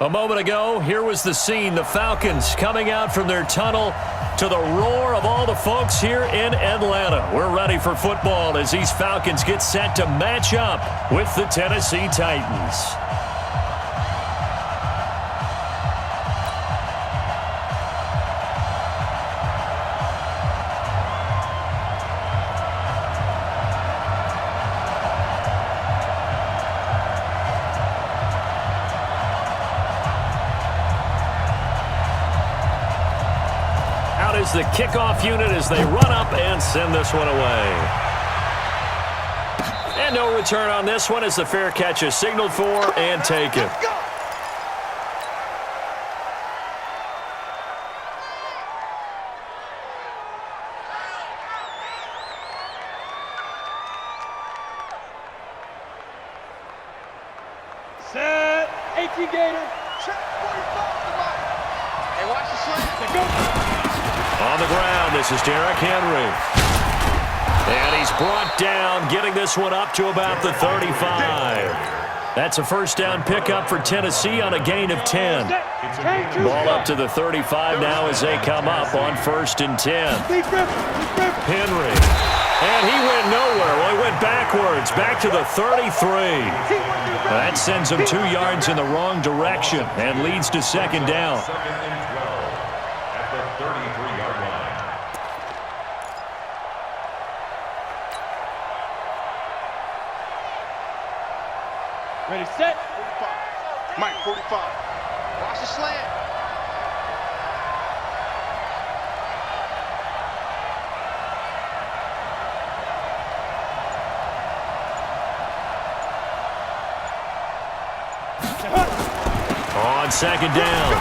A moment ago, here was the scene. The Falcons coming out from their tunnel to the roar of all the folks here in Atlanta. We're ready for football as these Falcons get set to match up with the Tennessee Titans. Is the kickoff unit as they run up and send this one away. And no return on this one as the fair catch is signaled for and taken. Set. 18 Gator. Check 45. Hey, watch the slant. Go. On the ground, this is Derrick Henry. And he's brought down, getting this one up to about the 35. That's a first down pickup for Tennessee on a gain of 10. Ball up to the 35 now as they come up on 1st and 10. Henry. And he went nowhere. Well, he went backwards, back to the 33. That sends him 2 yards in the wrong direction and leads to 2nd down. Ready, set. 45. Mike, 45. Watch the slant. On 2nd down,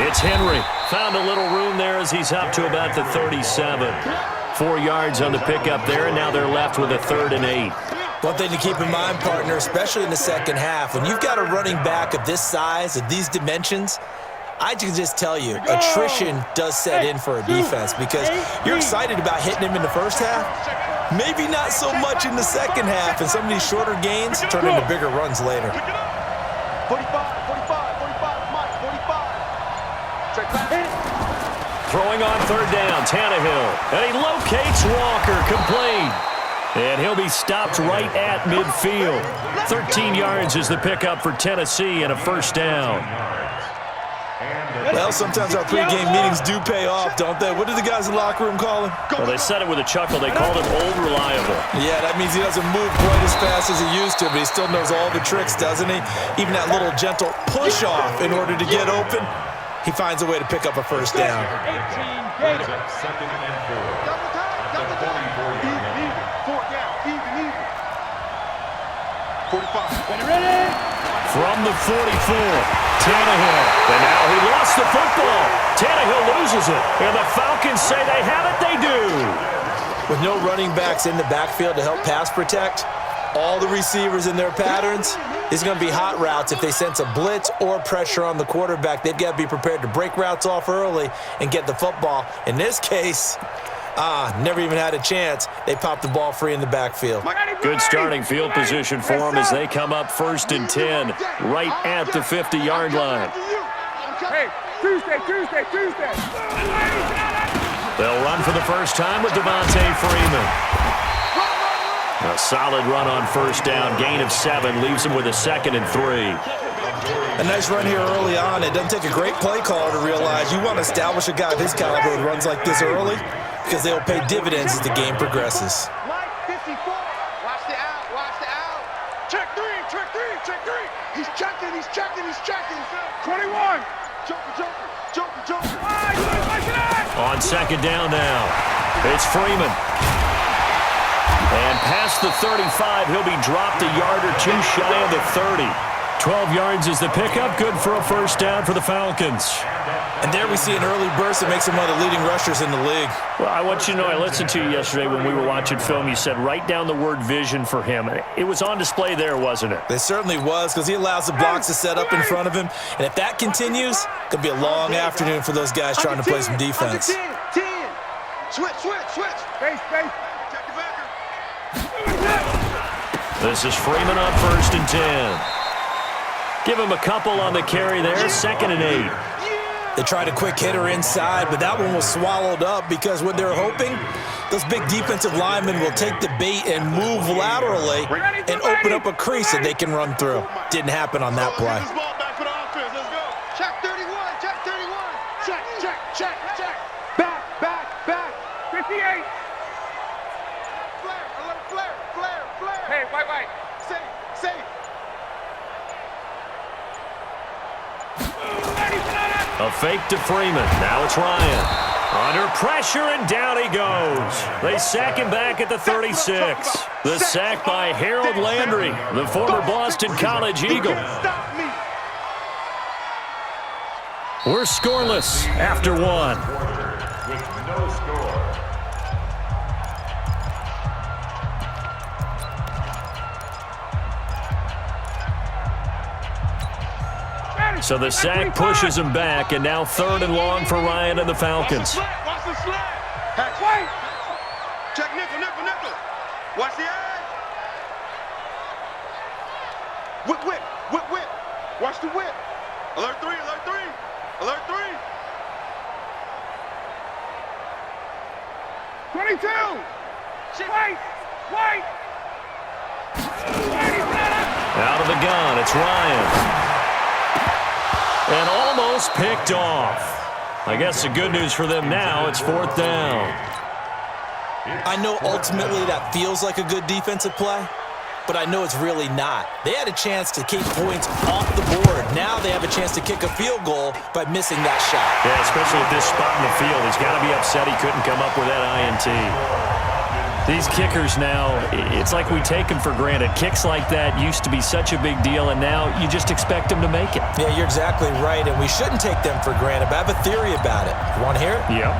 it's Henry. Found a little room there as he's up to about the 37. 4 yards on the pickup there, and now they're left with a 3rd and 8. One thing to keep in mind, partner, especially in the second half, when you've got a running back of this size, of these dimensions, I can just tell you, attrition does set in for a defense because you're excited about hitting him in the first half, maybe not so much in the second half, and some of these shorter gains turn into bigger runs later. 45, 45, 45, Mike, 45. Check back. Throwing on 3rd down, Tannehill, and he locates Walker, complete. And he'll be stopped right at midfield. 13 yards is the pickup for Tennessee and a first down. Well, sometimes our pregame meetings do pay off, don't they? What do the guys in the locker room call him? Well, they said it with a chuckle. They called him Old Reliable. Yeah, that means he doesn't move quite as fast as he used to, but he still knows all the tricks, doesn't he? Even that little gentle push-off in order to get open, he finds a way to pick up a first down. 18 Gator. 2nd and 4. At the 44-yard line. 4th down. Even. 45. Ready? From the 44, Tannehill. And now he lost the football. Tannehill loses it. And the Falcons say they have it. They do. With no running backs in the backfield to help pass protect, all the receivers in their patterns, it's going to be hot routes. If they sense a blitz or pressure on the quarterback, they've got to be prepared to break routes off early and get the football. In this case, never even had a chance. They popped the ball free in the backfield. Good starting field position for them as they come up 1st and 10, right at the 50-yard line. Hey, Tuesday. They'll run for the first time with Devontae Freeman. A solid run on 1st down, gain of 7, leaves them with a 2nd and 3. A nice run here early on. It doesn't take a great play caller to realize you want to establish a guy of his caliber with runs like this early because they'll pay dividends as the game progresses. Mike, 54. Watch the out. Check three. He's checking. 21. Joker. On 2nd down now, it's Freeman. And past the 35, he'll be dropped a yard or 2 shy of the 30. 12 yards is the pickup, good for a first down for the Falcons. And there we see an early burst that makes him one of the leading rushers in the league. Well, I want you to know, I listened to you yesterday when we were watching film. You said write down the word vision for him. It was on display there, wasn't it? It certainly was, because he allows the blocks to set up in front of him. And if that continues, it's going to be a long afternoon for those guys trying to play some defense. 10. Switch. Space. Check the backer. This is Freeman on 1st and 10. Give him a couple on the carry there, 2nd and 8. They tried a quick hitter inside, but that one was swallowed up because what they're hoping, those big defensive linemen will take the bait and move laterally and open up a crease that they can run through. Didn't happen on that play. Check 31, check 31. Check, check, check, check. Back, back, back. 58. Flare, alert, flare, flare, flare. Hey, white. Safe. A fake to Freeman. Now it's Ryan. Under pressure, and down he goes. They sack him back at the 36. The sack by Harold Landry, the former Boston College Eagle. We're scoreless after 1. With no score. So the sack pushes him back, and now 3rd and long for Ryan and the Falcons. Watch the slide. Wait. Check nickel. Watch the eye. Whip. Watch the whip. Alert 3. Alert 3. 22. Wait. Out of the gun, it's Ryan. And almost picked off. I guess the good news for them now, it's 4th down. I know ultimately that feels like a good defensive play, but I know it's really not. They had a chance to keep points off the board. Now they have a chance to kick a field goal by missing that shot. Yeah, especially at this spot in the field. He's got to be upset he couldn't come up with that INT. These kickers now, it's like we take them for granted. Kicks like that used to be such a big deal, and now you just expect them to make it. Yeah, you're exactly right, and we shouldn't take them for granted, but I have a theory about it. You want to hear it? Yep.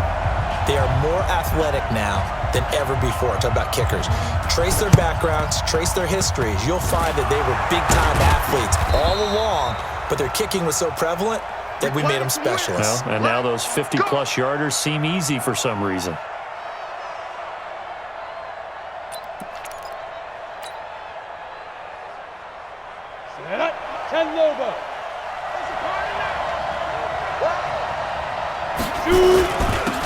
They are more athletic now than ever before. Talk about kickers. Trace their backgrounds, trace their histories. You'll find that they were big-time athletes all along, but their kicking was so prevalent that we made them specialists. Well, and now those 50-plus yarders seem easy for some reason.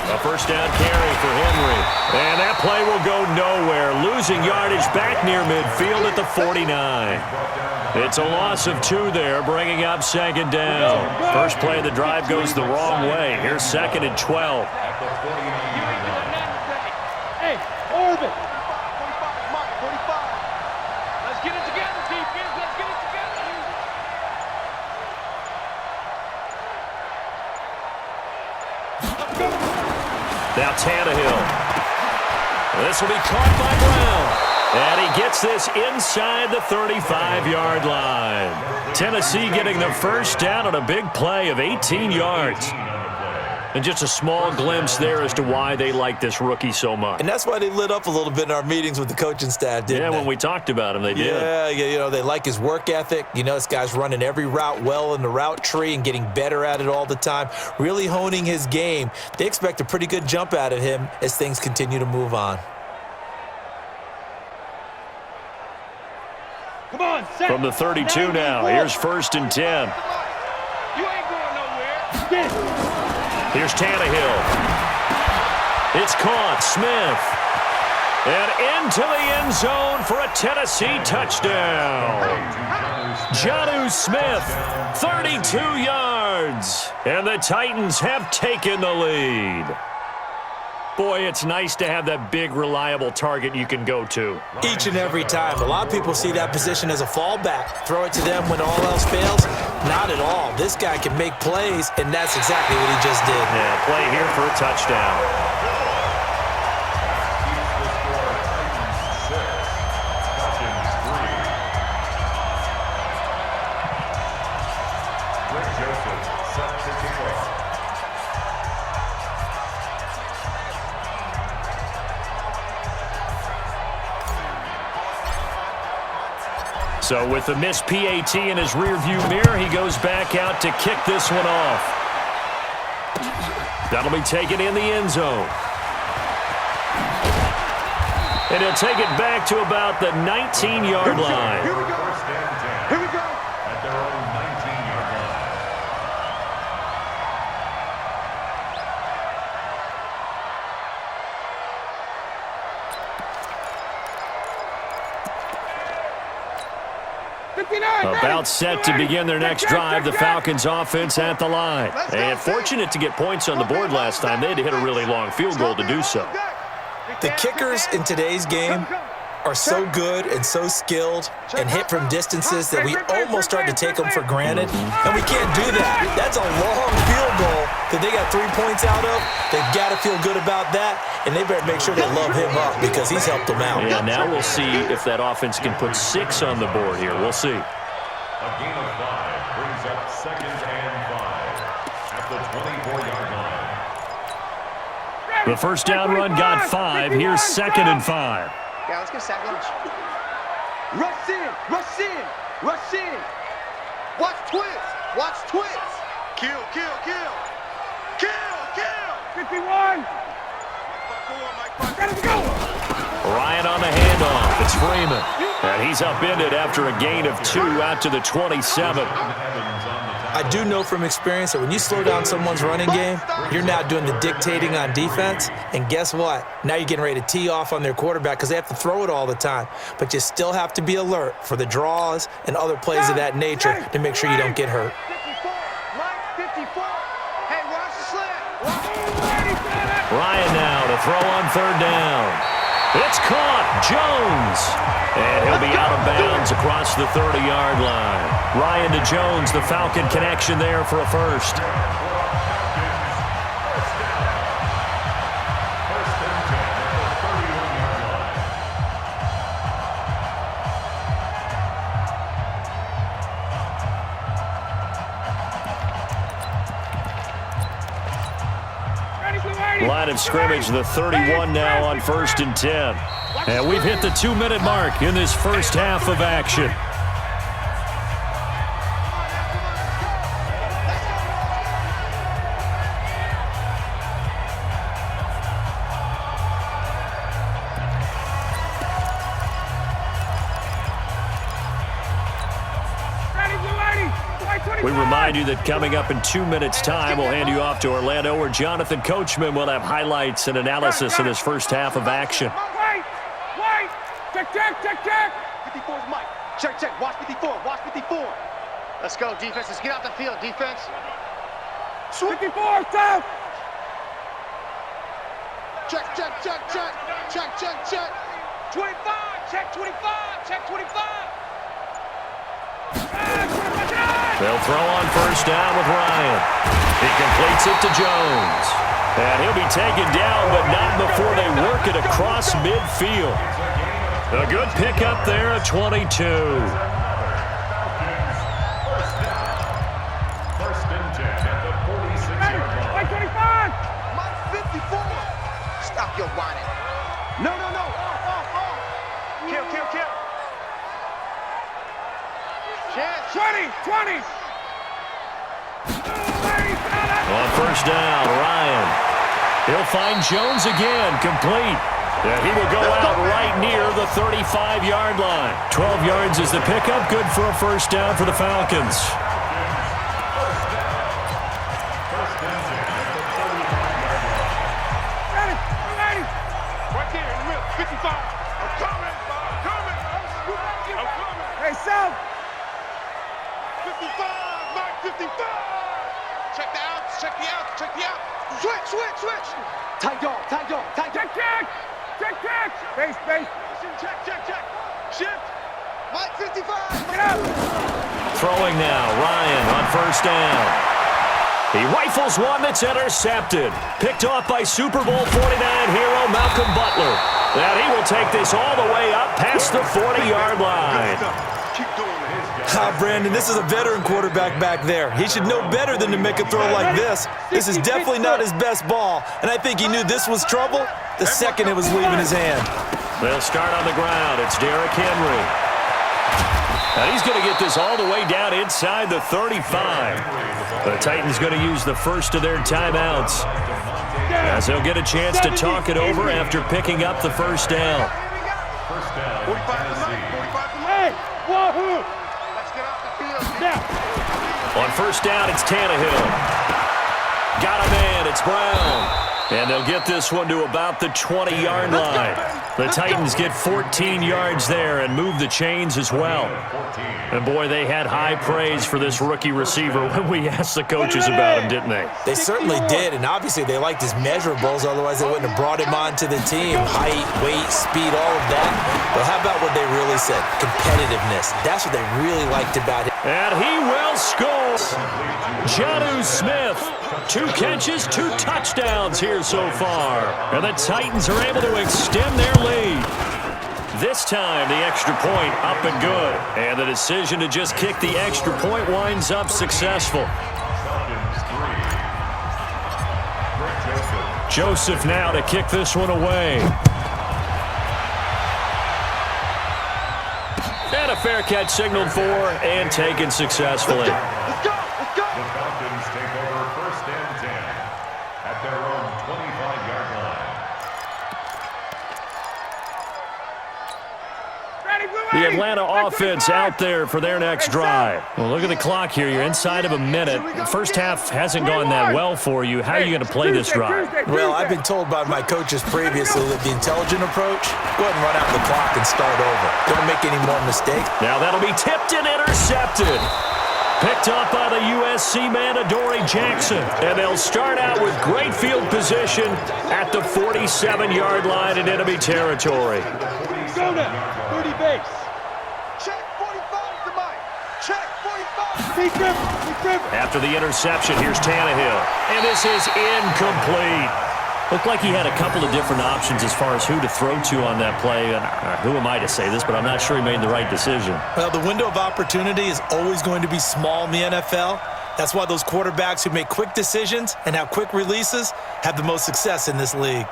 A first down carry for Henry. And that play will go nowhere. Losing yardage back near midfield at the 49. It's a loss of 2 there, bringing up 2nd down. First play of the drive goes the wrong way. Here's 2nd and 12. Hey, Orbit. 45. Let's get it together, defense. Let's get it together. Now Tannehill. This will be caught by Brown. And he gets this inside the 35-yard line. Tennessee getting the first down on a big play of 18 yards. And just a small glimpse there as to why they like this rookie so much. And that's why they lit up a little bit in our meetings with the coaching staff, didn't they? Yeah, when we talked about him, they did. Yeah, you know, they like his work ethic. You know, this guy's running every route well in the route tree and getting better at it all the time, really honing his game. They expect a pretty good jump out of him as things continue to move on. Come on, set. From the 32 now, here's 1st and 10. You ain't going nowhere. Here's Tannehill. It's caught. Smith. And into the end zone for a Tennessee touchdown. Jonnu Smith, 32 yards. And the Titans have taken the lead. Boy, it's nice to have that big, reliable target you can go to. Each and every time. A lot of people see that position as a fallback. Throw it to them when all else fails. Not at all. This guy can make plays, and that's exactly what he just did. Yeah, play here for a touchdown. So with the missed PAT in his rearview mirror, he goes back out to kick this one off. That'll be taken in the end zone. And he'll take it back to about the 19-yard line. Here we go. At their own About set to begin their next drive, the Falcons offense at the line. And fortunate to get points on the board last time. They had to hit a really long field goal to do so. The kickers in today's game are so good and so skilled and hit from distances that we almost start to take them for granted, and we can't do that. That's a long field goal that they got 3 points out of. They've got to feel good about that, and they better make sure they love him up because he's helped them out. Yeah, now we'll see if that offense can put 6 on the board here. We'll see. A gain of 5 brings up 2nd and 5 at the 24-yard line. The first down run got 5. Here's 2nd and 5. Yeah, let's go second. Rush in, rush in, rush in. Watch twist, watch twist. Kill, kill, kill. Kill, kill. 51. Let's go. Ryan on the handoff. It's Freeman. And he's upended after a gain of 2 out to the 27. I do know from experience that when you slow down someone's running game, you're now doing the dictating on defense. And guess what? Now you're getting ready to tee off on their quarterback because they have to throw it all the time. But you still have to be alert for the draws and other plays of that nature to make sure you don't get hurt. 54, Mike, 54. Hey, watch the slant. Ryan now to throw on 3rd down. It's caught. Jones. And he'll be out of bounds across the 30-yard line. Ryan to Jones, the Falcon connection there for a first. Line of scrimmage, the 31 now on 1st and 10. And we've hit the 2-minute mark in this first half of action. We remind you that coming up in 2 minutes' time, we'll hand you off to Orlando, where Jonathan Coachman will have highlights and analysis in this first half of action. Wait! Check, check, check, check! 54's Mike. Check, check. Watch 54. Watch 54. Let's go, defense. Let's get out the field, defense. 54, south! Check, check, check, check. Check, check, check. 25. Check 25. Check 25. They'll throw on 1st down with Ryan. He completes it to Jones. And he'll be taken down, but not before they work it across midfield. A good pickup there at 22. First and 10 at the 46-yard line. 25. Mike 54. Stop your whining. No. Off. Kill, kill, kill. 20. On 1st down, Ryan. He'll find Jones again, complete. And he will go out right near the 35-yard line. 12 yards is the pickup, good for a 1st down for the Falcons. Right there in the middle, 55. I'm coming. Hey, South. 55, Mike 55. Check the outs. Switch. Tight dog. Check. Base. Check. Shift. Mike 55. Get out. Throwing now, Ryan on 1st down. He rifles one that's intercepted. Picked off by Super Bowl 49 hero Malcolm Butler. And he will take this all the way up past the 40-yard line. Keep doing it. Brandon, this is a veteran quarterback back there. He should know better than to make a throw like this. This is definitely not his best ball, and I think he knew this was trouble the second it was leaving his hand. They'll start on the ground. It's Derrick Henry. And he's going to get this all the way down inside the 35. The Titans going to use the first of their timeouts, as they'll get a chance to talk it over after picking up the 1st down. 45 to Mike. 45 to Mike. Wahoo! Let's get off the field. Now. On 1st down, it's Tannehill. Got a man. It's Brown. And they'll get this one to about the 20-yard line. The Titans get 14 yards there and move the chains as well. And, boy, they had high praise for this rookie receiver when we asked the coaches about him, didn't they? They certainly did, and obviously they liked his measurables, otherwise they wouldn't have brought him onto the team. Height, weight, speed, all of that. But how about what they really said? Competitiveness. That's what they really liked about him. And he will score. Jonnu Smith, 2 catches, 2 touchdowns here so far. And the Titans are able to extend their lead. This time, the extra point up and good. And the decision to just kick the extra point winds up successful. Joseph now to kick this one away. And a fair catch signaled for and taken successfully. Let's go. Let's go. The Falcons take over 1st and 10 at their own 25-yard line. The Atlanta offense out there for their next drive. Well, look at the clock here. You're inside of a minute. The first half hasn't gone that well for you. How are you going to play this drive? Well, I've been told by my coaches previously that the intelligent approach, go ahead and run out the clock and start over. Don't make any more mistakes. Now that'll be tipped and intercepted. Picked up by the USC man, Adoree Jackson. And they'll start out with great field position at the 47-yard line in enemy territory. Go now. 30 base. Check 45 to Mike. Check 45. After the interception, here's Tannehill. And this is incomplete. Looked like he had a couple of different options as far as who to throw to on that play. And who am I to say this, but I'm not sure he made the right decision. Well, the window of opportunity is always going to be small in the NFL. That's why those quarterbacks who make quick decisions and have quick releases have the most success in this league.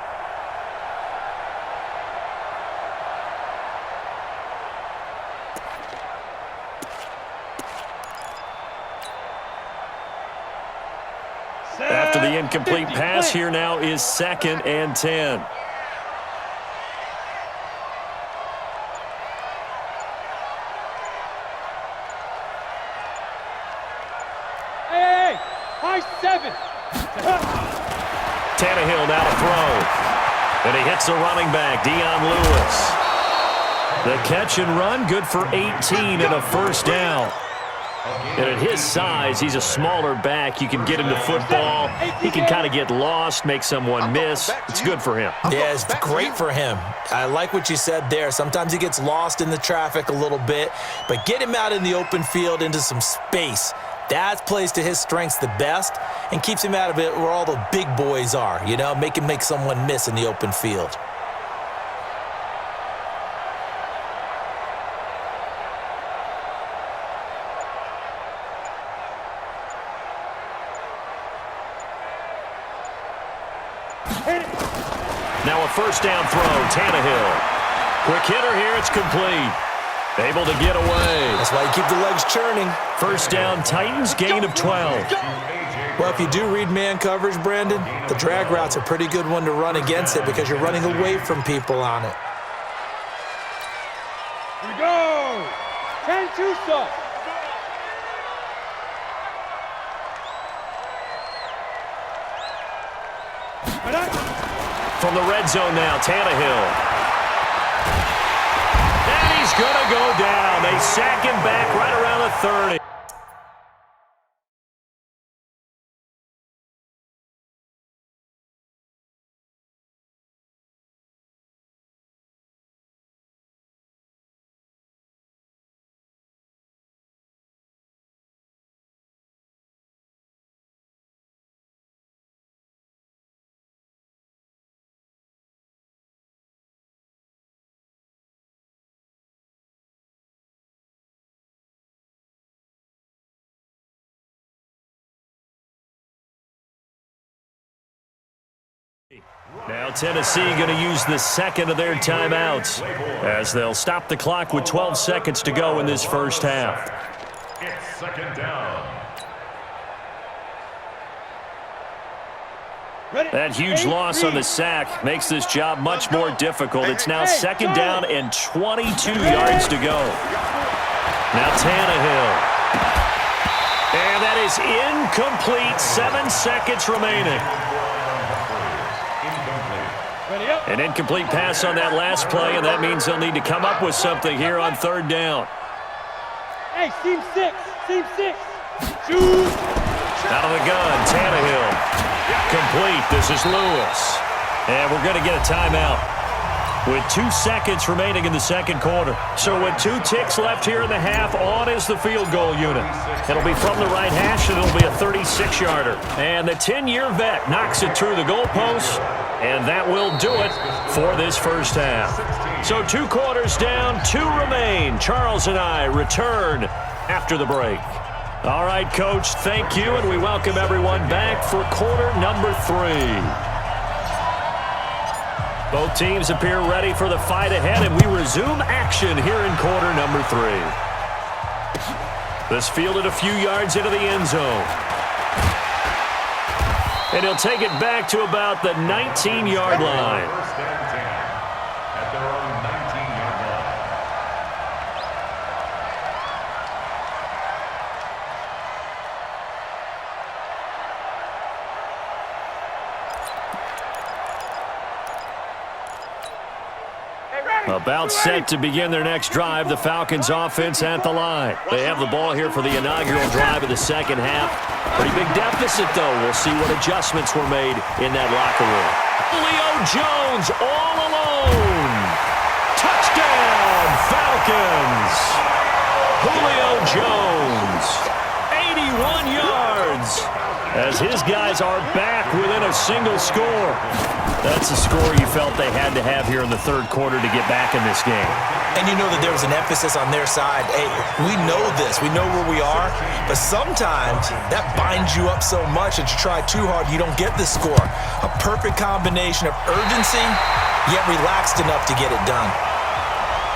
After the incomplete pass, here now is 2nd and 10. Hey, high 7. Tannehill now to throw. And he hits the running back, Dion Lewis. The catch and run, good for 18 and a first down. And at his size, he's a smaller back. You can get him to football. He can kind of get lost, make someone miss. It's good for him. Yeah, it's great for him. I like what you said there. Sometimes he gets lost in the traffic a little bit, but get him out in the open field into some space. That plays to his strengths the best and keeps him out of it where all the big boys are, you know, make him make someone miss in the open field. Now a first down throw, Tannehill. Quick hitter here, it's complete. Able to get away. That's why you keep the legs churning. First down, Titans, gain of 12. Well, if you do read man coverage, Brandon, the drag route's a pretty good one to run against it because you're running away from people on it. Here we go. 10-2 stuff. From the red zone now, Tannehill. And he's going to go down. They sack him back right around the 30. Now Tennessee going to use the second of their timeouts as they'll stop the clock with 12 seconds to go in this first half. It's 2nd down. That huge loss on the sack makes this job much more difficult. It's now 2nd down and 22 yards to go. Now Tannehill. And that is incomplete. 7 seconds remaining. Incomplete. An incomplete pass on that last play, and that means they'll need to come up with something here on third down. Hey, team six. Shoot. Out of the gun, Tannehill. Complete. This is Lewis. And we're going to get a timeout with 2 seconds remaining in the second quarter. So with 2 ticks left here in the half, on is the field goal unit. It'll be from the right hash, and it'll be a 36-yarder. And the 10-year vet knocks it through the goalpost, and that will do it for this first half. So 2 quarters down, 2 remain. Charles and I return after the break. All right, Coach, thank you, and we welcome everyone back for quarter number 3. Both teams appear ready for the fight ahead, and we resume action here in quarter number 3. This fielded a few yards into the end zone. And he'll take it back to about the 19-yard line. First and 10 at their own 19-yard line. About set to begin their next drive, the Falcons offense at the line. They have the ball here for the inaugural drive of the second half. Pretty big deficit, though. We'll see what adjustments were made in that locker room. Julio Jones all alone. Touchdown, Falcons. Julio Jones, 81 yards, as his guys are back within a single score. That's the score you felt they had to have here in the third quarter to get back in this game. And you know that there was an emphasis on their side. Hey, we know this. We know where we are. But sometimes that binds you up so much that you try too hard, you don't get the score. A perfect combination of urgency, yet relaxed enough to get it done.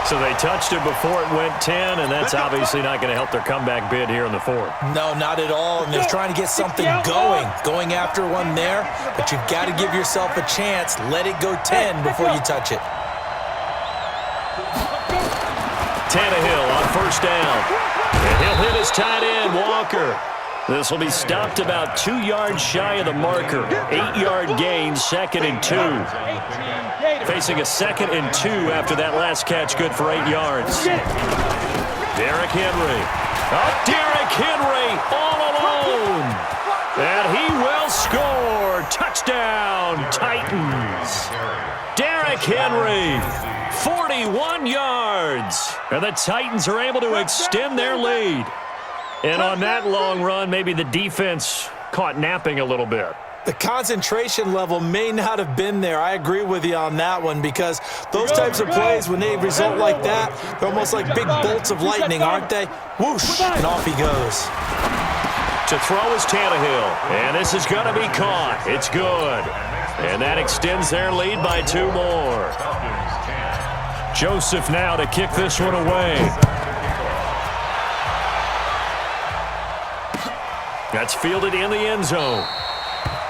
So they touched it before it went 10, and that's obviously not going to help their comeback bid here in the fourth. No, not at all. And they're trying to get something going after one there. But you've got to give yourself a chance. Let it go 10 before you touch it. Tannehill on first down. And he'll hit his tight end, Walker. This will be stopped about 2 yards shy of the marker. 8-yard gain, 2nd and 2. Facing a 2nd and 2 after that last catch, good for 8 yards. Derrick Henry. Oh, Derrick Henry all alone. And he will score. Touchdown, Titans. Derrick Henry, 41 yards. And the Titans are able to extend their lead. And on that long run, maybe the defense caught napping a little bit. The concentration level may not have been there. I agree with you on that one, because those types of plays, when they result like that, they're almost like big bolts of lightning, aren't they? Whoosh, and off he goes. To throw is Tannehill, and this is going to be caught. It's good. And that extends their lead by 2 more. Joseph now to kick this one away. That's fielded in the end zone.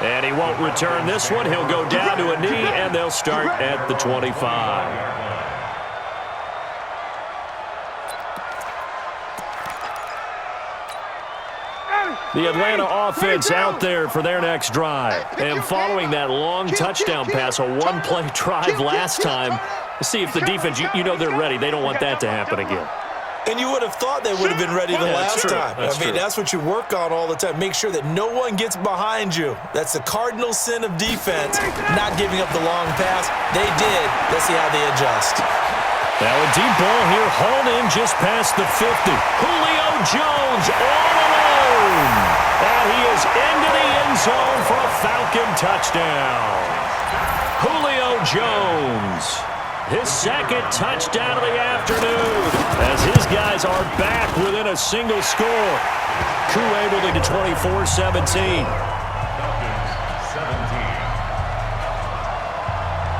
And he won't return this one. He'll go down to a knee, and they'll start at the 25. The Atlanta offense out there for their next drive. And following that long touchdown pass, a one-play drive last time, see if the defense, you know they're ready. They don't want that to happen again. And you would have thought they would have been ready the last time. That's what you work on all the time. Make sure that no one gets behind you. That's the cardinal sin of defense, not giving up the long pass. They did. Let's see how they adjust. Now a deep ball here, hauled in just past the 50. Julio Jones all alone. And he is into the end zone for a Falcon touchdown. Julio Jones. His 2nd touchdown of the afternoon, as his guys are back within a single score. Coup able to get 24-17.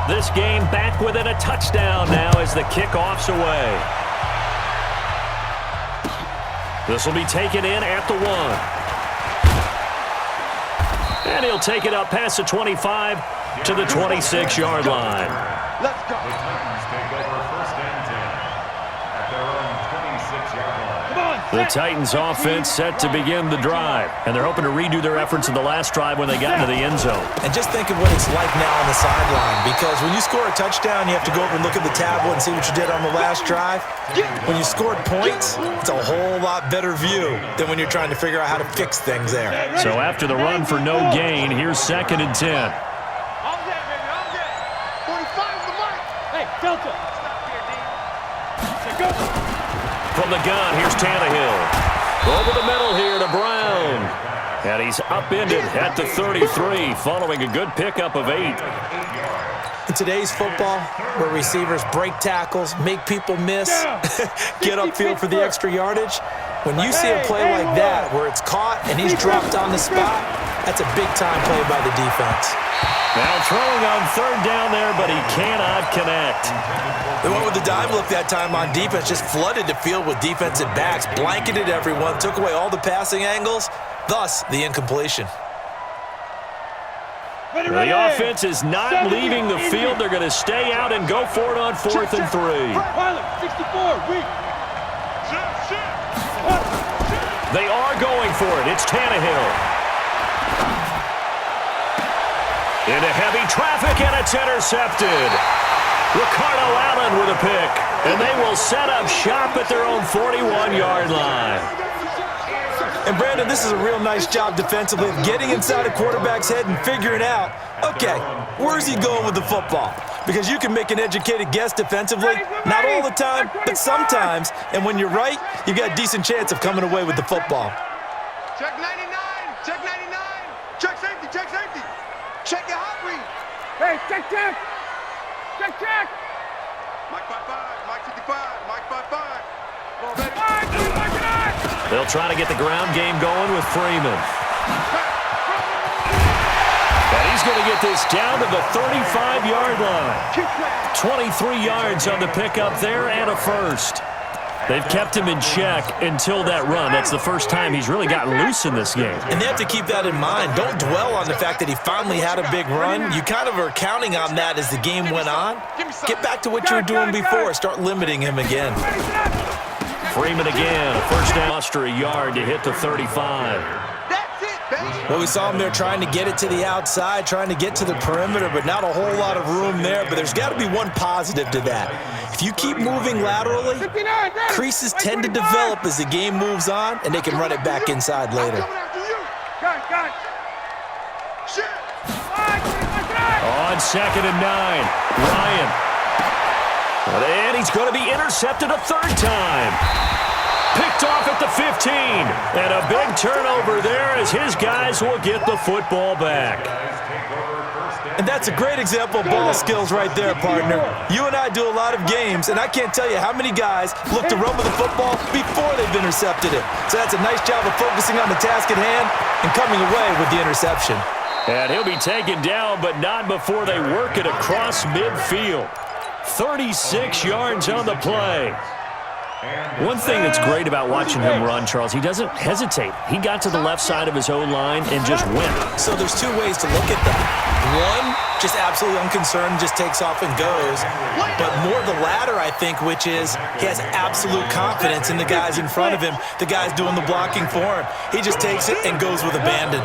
This game back within a touchdown now as the kickoff's away. This will be taken in at the 1. And he'll take it up past the 25 to the 26-yard line. Let's go. The Titans take over first and 10 at their own 26-yard line. Come on, The Titans offense set to begin the drive, and they're hoping to redo their efforts in the last drive when they got into the end zone. And just think of what it's like now on the sideline, because when you score a touchdown, you have to go over and look at the tablet and see what you did on the last drive. When you scored points, it's a whole lot better view than when you're trying to figure out how to fix things there. So after the run for no gain, here's 2nd and 10. All day, baby, all day. 45 is the mark. Hey, Delta. Stop here, D. Say go. From the gun, here's Tannehill. Over the middle here to Brown. And he's upended at the 33, following a good pickup of 8. In today's football, where receivers break tackles, make people miss, get upfield for the extra yardage, when you see a play like that where it's caught and he's dropped on the spot, that's a big-time play by the defense. Now throwing on 3rd down there, but he cannot connect. They went with the dime look that time on defense, just flooded the field with defensive backs, blanketed everyone, took away all the passing angles, thus the incompletion. The offense is not leaving the field. They're going to stay out and go for it on 4th and 3. Pilot, 64, weak. They are going for it. It's Tannehill. Into heavy traffic, and it's intercepted. Ricardo Allen with a pick, and they will set up shop at their own 41-yard line. And Brandon, this is a real nice job defensively of getting inside a quarterback's head and figuring out, okay, where's he going with the football? Because you can make an educated guess defensively, not all the time, but sometimes. And when you're right, you've got a decent chance of coming away with the football. Check 99. Check 99. Check safety. Check safety. Check your hot read. Hey, check. Check. Mike 55. Mike 55. Mike 55. Go, baby. They'll try to get the ground game going with Freeman. And he's going to get this down to the 35-yard line. 23 yards on the pickup there and a first. They've kept him in check until that run. That's the first time he's really gotten loose in this game. And they have to keep that in mind. Don't dwell on the fact that he finally had a big run. You kind of are counting on that as the game went on. Get back to what you were doing before. Start limiting him again. Freeman again, a first down, muster a yard to hit the 35. That's it, baby. Well, we saw him there trying to get it to the outside, trying to get to the perimeter, but not a whole lot of room there. But there's got to be one positive to that. If you keep moving laterally, creases tend to develop as the game moves on, and they can run it back inside later. Got it. Shit. On 2nd and 9, Ryan. And he's going to be intercepted a 3rd time. Picked off at the 15. And a big turnover there as his guys will get the football back. And that's a great example of ball skills right there, partner. You and I do a lot of games, and I can't tell you how many guys look to run with the football before they've intercepted it. So that's a nice job of focusing on the task at hand and coming away with the interception. And he'll be taken down, but not before they work it across midfield. 36 yards on the play. One thing that's great about watching him run, Charles, he doesn't hesitate. He got to the left side of his O-line and just went. So there's two ways to look at that. One, just absolutely unconcerned, just takes off and goes. But more the latter, I think, which is he has absolute confidence in the guys in front of him, the guys doing the blocking for him. He just takes it and goes with abandon.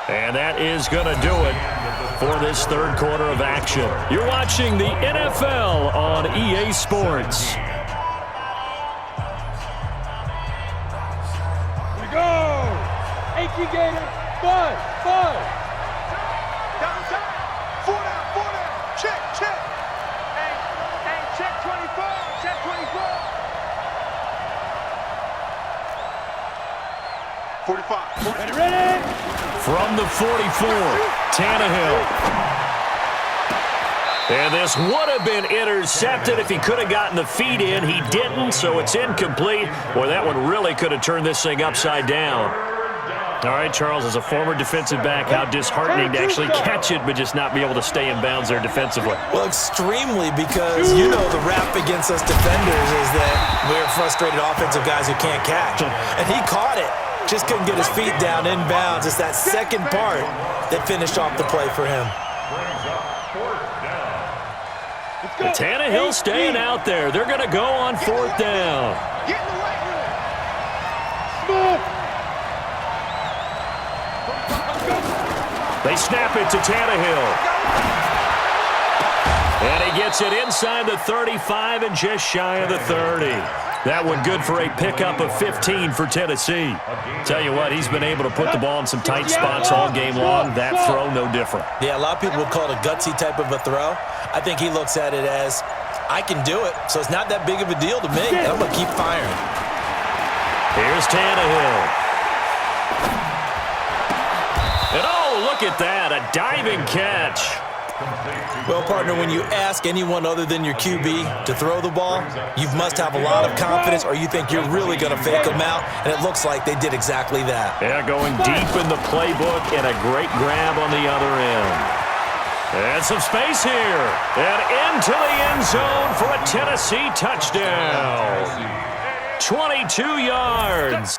And that is going to do it for this 3rd quarter of action. You're watching the NFL on EA Sports. We go. AT Gator. Buzz. Double time. 4 down. Check. Hey, check 24. Check 24. 45. Ready. From the 44, Tannehill. And this would have been intercepted if he could have gotten the feet in. He didn't, so it's incomplete. Boy, that one really could have turned this thing upside down. All right, Charles, as a former defensive back, how disheartening to actually catch it but just not be able to stay in bounds there defensively. Well, extremely, because, you know, the rap against us defenders is that we're frustrated offensive guys who can't catch. And he caught it. Just couldn't get his feet down in bounds. It's that second part that finished off the play for him. Tannehill staying out there. They're going to go on fourth down. Get in the right room. They snap it to Tannehill. And he gets it inside the 35 and just shy of the 30. That one good for a pickup of 15 for Tennessee. Tell you what, he's been able to put the ball in some tight spots all game long. That throw, no different. Yeah, a lot of people would call it a gutsy type of a throw. I think he looks at it as, I can do it, so it's not that big of a deal to me. I'm going to keep firing. Here's Tannehill. And oh, look at that, a diving catch. Well, partner, when you ask anyone other than your QB to throw the ball, you must have a lot of confidence or you think you're really going to fake them out, and it looks like they did exactly that. Yeah, going deep in the playbook and a great grab on the other end. And some space here. And into the end zone for a Tennessee touchdown. 22 yards.